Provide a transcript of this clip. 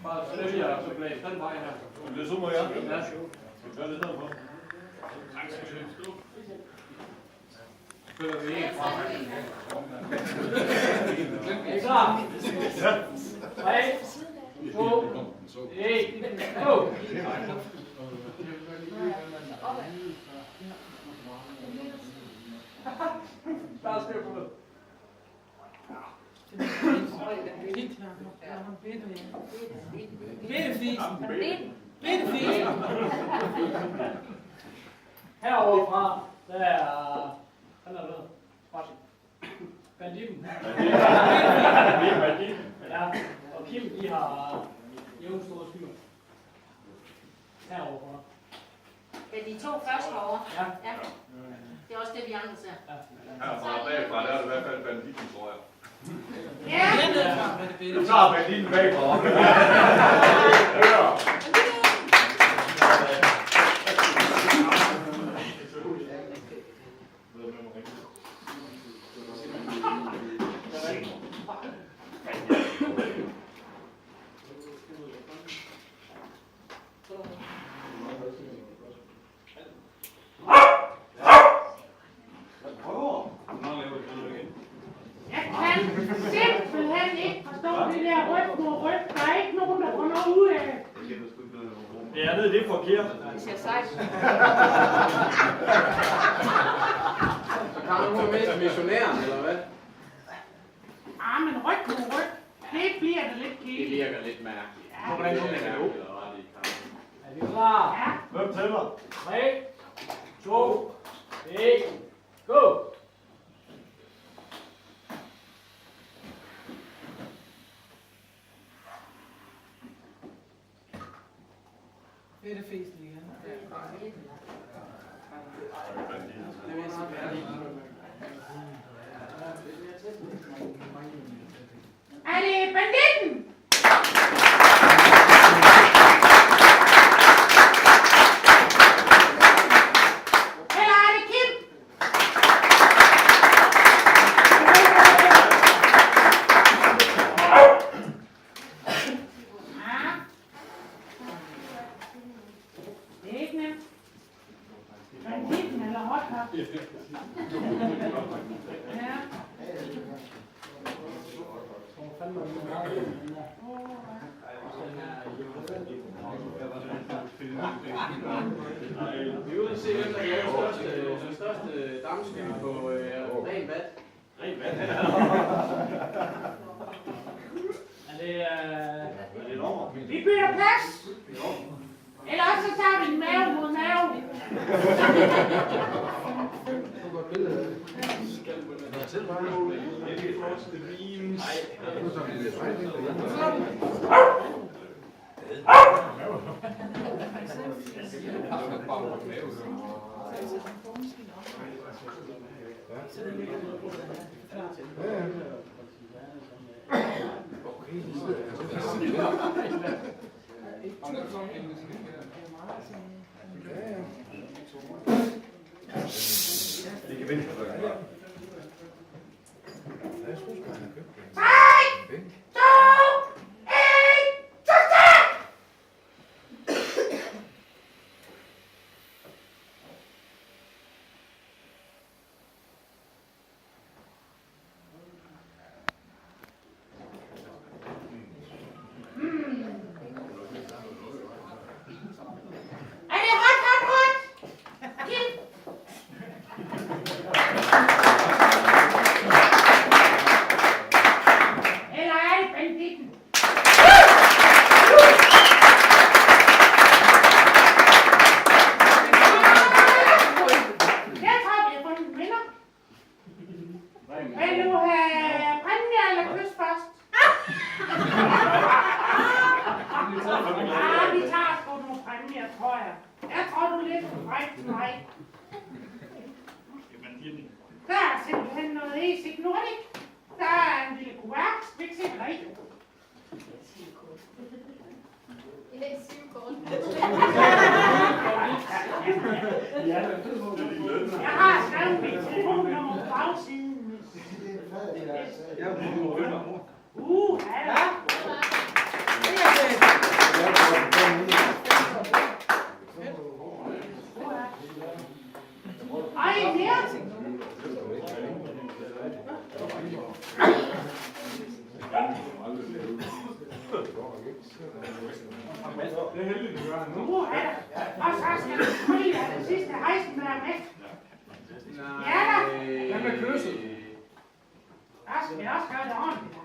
Bare sælger og så blæs den vej her. Det er så må jeg. Ja. Vi gør det derfor. Spiller vi en fra. Er I klar? Ja. 3, 2, 1, go! Bare styr på det. Herovre fra, der er... Han er der. Martin. Banditten. Ja, og Kim, de har jævnt store skyer. Herovre fra. Ja, de to første herovre. Ja. Ja. Det er også det, vi andre ser. Ja. Herfra bagfra, der er det i hvert fald banditten, tror jeg. Ja! Du tager banditten bagfra. Ja, det er forkert. Det ser sejt. Så kan du mest missionæren, eller hvad? Men ryg nu ryg. Det bliver det lidt Det kedeligt. virker lidt mærkeligt. Ja. Hvordan kommer det ud? Er vi klar? Ja. Hvem tæller? 3, 2, 1, go! Det er det fæsen igen. Er det banditten? Eller er det Kim? Det er ikke nemt. Banditten eller hotdog? Ja. Vi er ude at se, hvem der er den største dammsky på ren vat. Ren vand. Er det Er det over? Vi bytter plads. Eller også så tager vi en mave mod mave. Det er det første vin. Det kan vente. 3, 2, 1, så start! Er det hot? Kim? Eller er det banditten? Jeg tror, vi har fundet en vinder. Vil du have præmie eller kys først? Vi tager sgu nogle præmier, tror jeg. Jeg tror, du er lidt for fræk til mig. Der er simpelthen noget Easy Nordic. Der er en lille kuvert. Vi kan se, hvad der er i. Det er 7 kort. Jeg har skrevet mit telefonnummer på bagsiden. Jeg er på. Ja. Det er Det er heldigt, du gør det nu. Nu er der. Og så skal du selvfølgelig have det sidste hejsenmør med. Nej. Ja da. Hvad med kysset? Der skal vi også gøre det ordentligt.